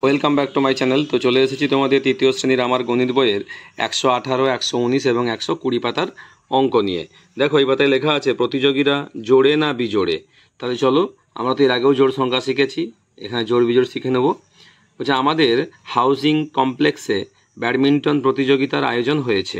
Welcome back to my channel. তো চলে এসেছি তোমাদের তৃতীয় শ্রেণীর আমার গণিত বইয়ের 118, 119 এবং 120 পাতার অঙ্ক নিয়ে। দেখো এই পাতায় লেখা আছে প্রতিযোগীরা জোড়ে না বিজোড়ে। তাহলে চলো, আমরা তো এর আগেও জোড় সংখ্যা শিখেছি, এখানে জোড় বিজোড় শিখে নেব। বলছে আমাদের হাউজিং কমপ্লেক্সে ব্যাডমিন্টন প্রতিযোগিতার আয়োজন হয়েছে।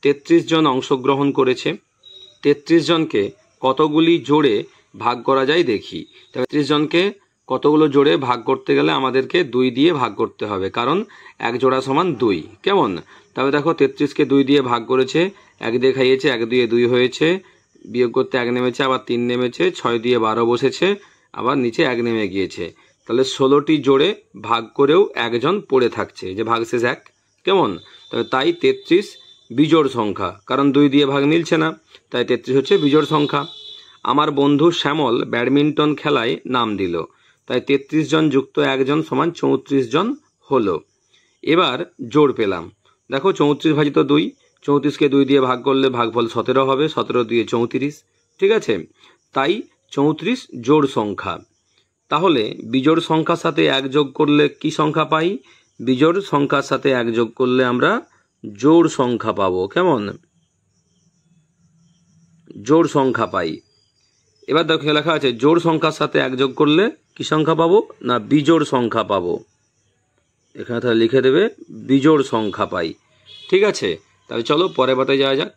33 জন অংশগ্রহণ করেছে। 33 জনকে কতগুলি জোড়ে ভাগ করা যায় দেখি। 33 জনকে কতগুলো জোড়ে ভাগ করতে গেলে আমাদেরকে 2 দিয়ে ভাগ করতে হবে, কারণ এক জোড়া সমান 2। কেমন? তবে দেখো 33কে 2 দিয়ে ভাগ করেছে, 1 দিয়ে খাইয়েছে, 1 দিয়ে 2 হয়েছে, বিয়োগ করতে 1 নেমেছে, আবার 3 নেমেছে, 6 দিয়ে 12 বসেছে, আবার নিচে 1 নেমে গিয়েছে। তাহলে 16টি জোড়ে ভাগ করেও একজন পড়ে থাকছে, যে ভাগশেষ 1। কেমন? তবে তাই 33 বিজোড় সংখ্যা, কারণ 2 দিয়ে ভাগ মিলছে না, তাই 33 হচ্ছে বিজোড় সংখ্যা। আমার বন্ধু শ্যামল ব্যাডমিন্টন খেলায় নাম দিল, তাই 33 জন যুক্ত 1 জন সমান 34 জন হলো। এবার জোড় পেলাম। দেখো 34 ভাজিত 2, 34কে 2 দিয়ে ভাগ করলে ভাগফল 17 হবে, 17 দিয়ে 34। ঠিক আছে, তাই 34 জোড় সংখ্যা। তাহলে বিজোড় সংখ্যার সাথে 1 যোগ করলে কি সংখ্যা পাই? বিজোড় সংখ্যার সাথে 1 যোগ করলে আমরা জোড় সংখ্যা পাবো। কেমন? জোড় সংখ্যা পাই। এবার দেখো লেখা আছে জোড় সংখ্যার সাথে 1 যোগ করলে কি সংখ্যা পাবো? না, বিজোড় সংখ্যা পাবো। এখানে তাহলে লিখে দেবে বিজোড় সংখ্যা পাই। ঠিক আছে, তাহলে চলো পরের পাতায় যাওয়া যাক।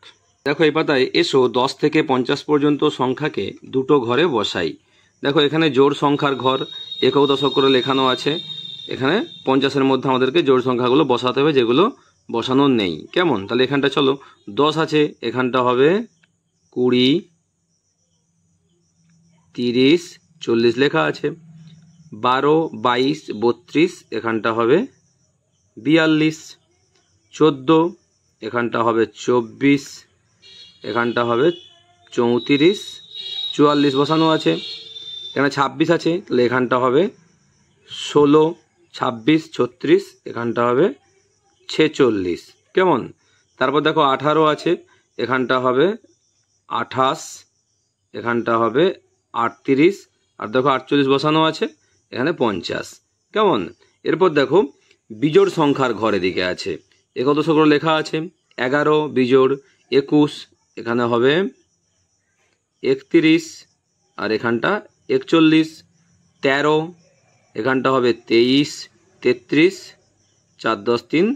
দেখো এই পাতায় এসো 10 থেকে 50 পর্যন্ত সংখ্যাকে দুটো ঘরে বসাই। দেখো এখানে জোড় সংখ্যার ঘর একক দশক করে লেখানো আছে। এখানে 50-এর মধ্যে আমাদেরকে জোড় সংখ্যাগুলো বসাতে হবে, যেগুলো বসানো নেই। কেমন? তাহলে এখানটা চলো 10 আছে, এখানটা হবে 20, 30, 40 লেখা আছে। 12, 22, 32, এখানটা হবে 42। 14, এখানটা হবে 24, এখানটা হবে 34, 44 বসানো আছে। এখানে 26 আছে, তাহলে এখানটা হবে 16, 26, 36, এখানটা হবে 46। কেমন? তারপর দেখো 18 আছে, এখানটা হবে 28, এখানটা হবে 38, আর দেখো 48 বসানো আছে, এখানে 50। কেমন? এরপর দেখো বিজোড় সংখ্যার ঘরে দিকে আছে, একক দশক করে লেখা আছে। 11 বিজোড় 21, এখানে হবে 31, আর এখানটা 41। 13, এখানটা হবে 23, 33, 4 10 3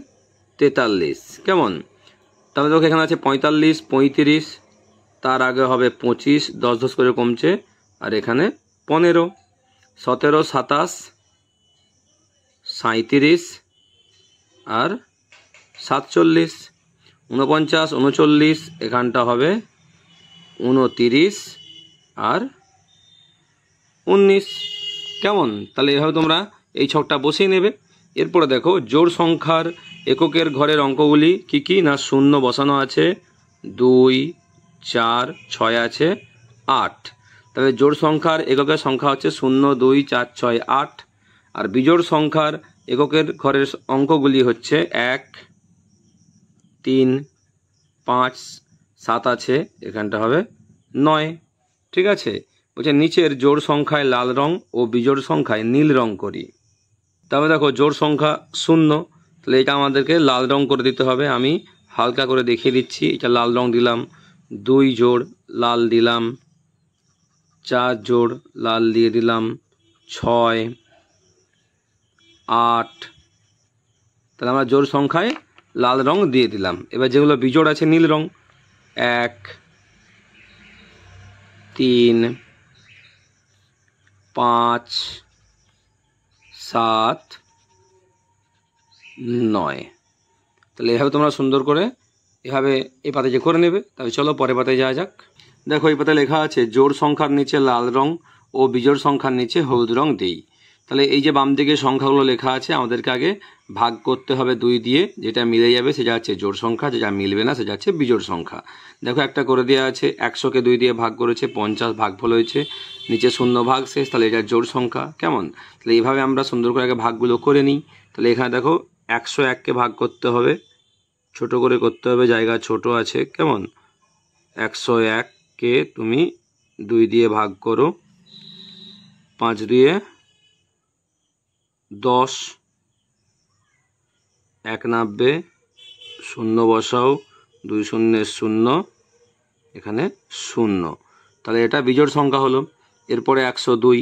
43। কেমন? তাহলে দেখো এখানে আছে 45, 35, তার আগে হবে 25, 10 10 করে কমছে, আর এখানে 15। 17, 27, 37, আর 47। 49, 39, এখানটা হবে 29, আর 19। কেমন? তাহলে এভাবে তোমরা এই ছকটা বসিয়ে নেবে। এরপরে দেখো জোড় সংখ্যার এককের ঘরের অঙ্কগুলি কি কি? না, 0 বসানো আছে, 2, 4, 6 আছে, 8। তাহলে জোড় সংখ্যার এককের সংখ্যা হচ্ছে 0, 2, 4, 6, 8। আর বিজোড় সংখ্যার এককের ঘরের অঙ্কগুলি হচ্ছে 1, 3, 5, 7 আছে, এখানটা হবে 9। ঠিক আছে, বলছে নিচের জোড় সংখ্যায় লাল রং ও বিজোড় সংখ্যায় নীল রং করি। তবে দেখো জোড় সংখ্যা 0, তাহলে এটা আমাদেরকে লাল রং করে দিতে হবে। আমি হালকা করে দেখিয়ে দিচ্ছি। এটা লাল রং দিলাম, 2 জোড় লাল দিলাম, 4 জোড় লাল দিয়ে দিলাম, 6, 8। তাহলে আমরা জোড় সংখ্যায় লাল রং দিয়ে দিলাম। এবার যেগুলো বিজোড় আছে নীল রং, 1, 3, 5, 7, 9। তাহলে এভাবে তোমরা সুন্দর করে এভাবে এই পাতায় যে করে নেবে। তবে চলো পরের পাতায় যাওয়া যাক। দেখো এই পাতায় লেখা আছে জোড় সংখ্যার নিচে লাল রং ও বিজোড় সংখ্যার নিচে হলুদ রং দেই। তাহলে এই যে বাম দিকে সংখ্যাগুলো লেখা আছে, আমাদেরকে আগে ভাগ করতে হবে 2 দিয়ে। যেটা মিলে যাবে সেটা হচ্ছে জোড় সংখ্যা, যেটা মিলবে না সেটা হচ্ছে বিজোড় সংখ্যা। দেখো একটা করে দেওয়া আছে, 100কে 2 দিয়ে ভাগ করেছে, 50 ভাগফল হয়েছে, নিচে 0 ভাগ শেষ, তাহলে এটা জোড় সংখ্যা। কেমন? তাহলে এইভাবে আমরা সুন্দর করে আগে ভাগগুলো করে নিই। তাহলে এখানে দেখো 101কে ভাগ করতে হবে, ছোট করে করতে হবে, জায়গা ছোট আছে। কেমন? 101কে তুমি 2 দিয়ে ভাগ করো, 5 দিয়ে 10, 1 নাববে, শূন্য বসাও, 2 শূন্যের 0, এখানে 0, তাহলে এটা বিজোড় সংখ্যা হলো। এরপরে 102,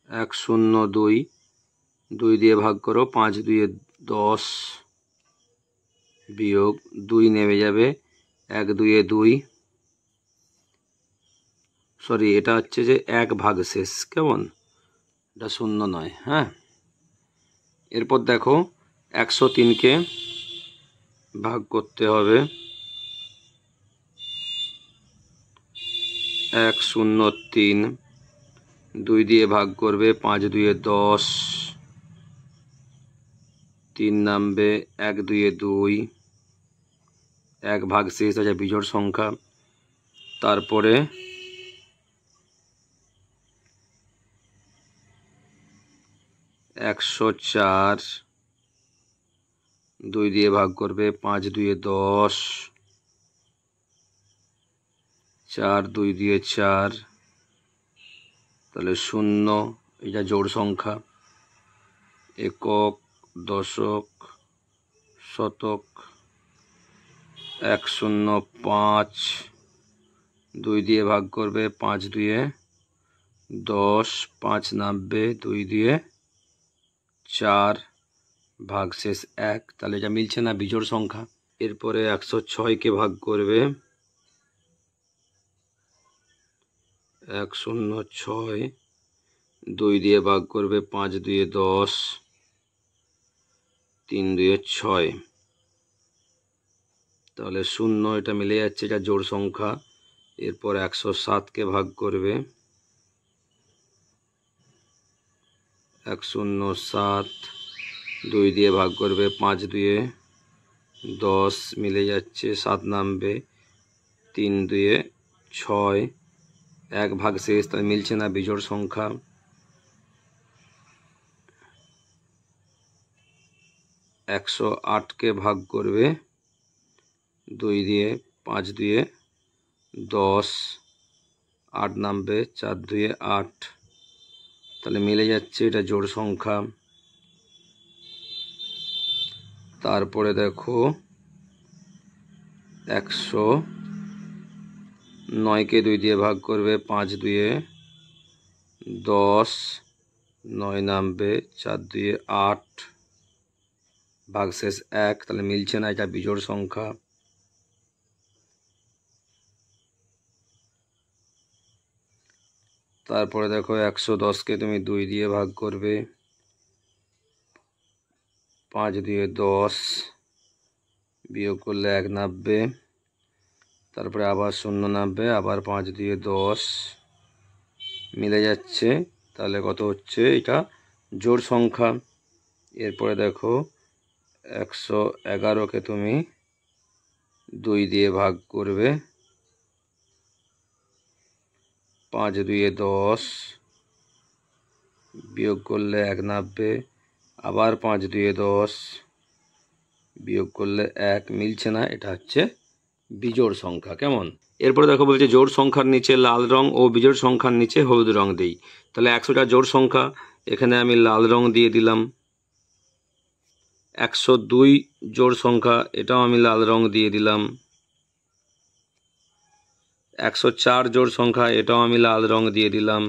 102, 2 দিয়ে ভাগ করো, 5 2 10, বিয়োগ 2 নেমে যাবে, 1 2 2, সরি এটা হচ্ছে যে 1 ভাগশেষ, কেমন, এটা 0 নয়। হ্যাঁ, এরপর দেখো 103কে ভাগ করতে হবে, 103, 2 দিয়ে ভাগ করবে, 5 2 10, 3 নামবে, 1 2 2, 1 ভাগশেষ আছে বিজোড় সংখ্যা। তারপরে 104, 2 দিয়ে ভাগ করবে, 5 2 10, 4 2 দিয়ে 4, তাহলে 0, এটা জোড় সংখ্যা। একক, দশক, শতক, 105, 2 দিয়ে ভাগ করবে, 5 2 10, 5 নাববে, 2 দিয়ে 4, ভাগশেষ 1, তাহলে এটা মিলছে না, বিজোড় সংখ্যা। এরপরে 106কে ভাগ করবে, 106, 2 দিয়ে ভাগ করবে, 5 2 10, 3 2 6, তাহলে 0, এটা মিলে যাচ্ছে, এটা জোড় সংখ্যা। এরপর 107কে ভাগ করবে, 107, 2 দিয়ে ভাগ করবে, 5 2 10, মিলে যাচ্ছে, 7 নামবে, 3 2 6, 1 ভাগশেষ, তাহলে মিলছে না, বিজোড় সংখ্যা। 108কে ভাগ করবে, 2 দিয়ে, 5 2 10, 8 নামবে, 4 2 8, তাহলে মিলে যাচ্ছে, এটা জোড় সংখ্যা। তারপরে দেখো 109কে 2 দিয়ে ভাগ করবে, 5 2 10, 9 নামবে, 4 2 8, ভাগশেষ 1, তাহলে মিলছে না, এটা বিজোড় সংখ্যা। তারপরে দেখো 110কে তুমি 2 দিয়ে ভাগ করবে, 5 2 10, বিয়োগ করলে 1 নাববে, তারপরে আবার 0 নাববে, আবার 5 2 10, মিলে যাচ্ছে, তাহলে কত হচ্ছে, এটা জোড় সংখ্যা। এরপরে দেখো 111কে তুমি 2 দিয়ে ভাগ করবে, 5 2 10, বিয়োগ করলে 1 নাববে, আবার 5 2 10, বিয়োগ করলে 1, মিলছে না, এটা হচ্ছে বিজোড় সংখ্যা, কেমন। এরপরে দেখো বলছে জোড় সংখ্যার নিচে লাল রং ও বিজোড় সংখ্যার নিচে হলুদ রং দেই। তাহলে 100টা জোড় সংখ্যা, এখানে আমি লাল রং দিয়ে দিলাম। 102 জোড় সংখ্যা, এটাও আমি লাল রং দিয়ে দিলাম। 104 জোড় সংখ্যা, এটাও আমি লাল রং দিয়ে দিলাম।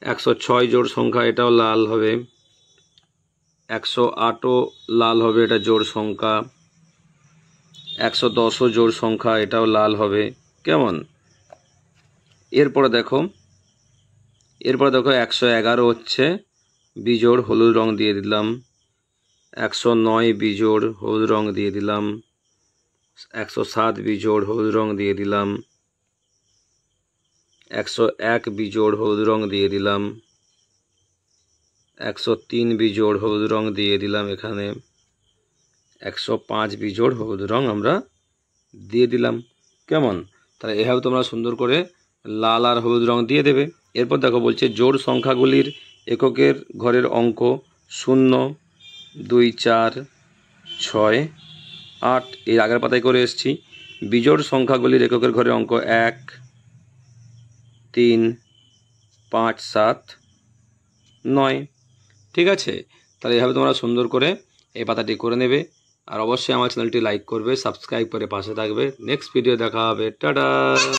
106 জোড় সংখ্যা, এটাও লাল হবে। 108ও লাল হবে, এটা জোড় সংখ্যা। 110ও জোড় সংখ্যা, এটাও লাল হবে, কেমন। এরপরে দেখো 111 হচ্ছে বিজোড়, হলুদ রং দিয়ে দিলাম। 109 বিজোড়, হলুদ রং দিয়ে দিলাম। 107 বিজোড়, হলুদ রং দিয়ে দিলাম। 101 বিজোড়, হলুদ রং দিয়ে দিলাম। 103 বিজোড়, হলুদ রং দিয়ে দিলাম এখানে। 105 বিজোড়, হলুদ রং আমরা দিয়ে দিলাম, কেমন। তাহলে এভাবে তোমরা সুন্দর করে লাল আর হলুদ রং দিয়ে দেবে। এরপর দেখো বলছে জোড় সংখ্যাগুলির এককের ঘরের অঙ্ক 0 2 4 6 8, এর আগের পাতায় করে এসেছি। বিজোড় সংখ্যাগুলির এককের ঘরের অঙ্ক 1 3 5, 7, 9। ঠিক আছে, তাহলে এইভাবে তোমরা সুন্দর করে এই পাতাটি করে নেবে। আর অবশ্যই আমার চ্যানেলটি লাইক করবে, সাবস্ক্রাইব করে পাশে থাকবে। নেক্সট ভিডিও দেখা হবে, টাটা।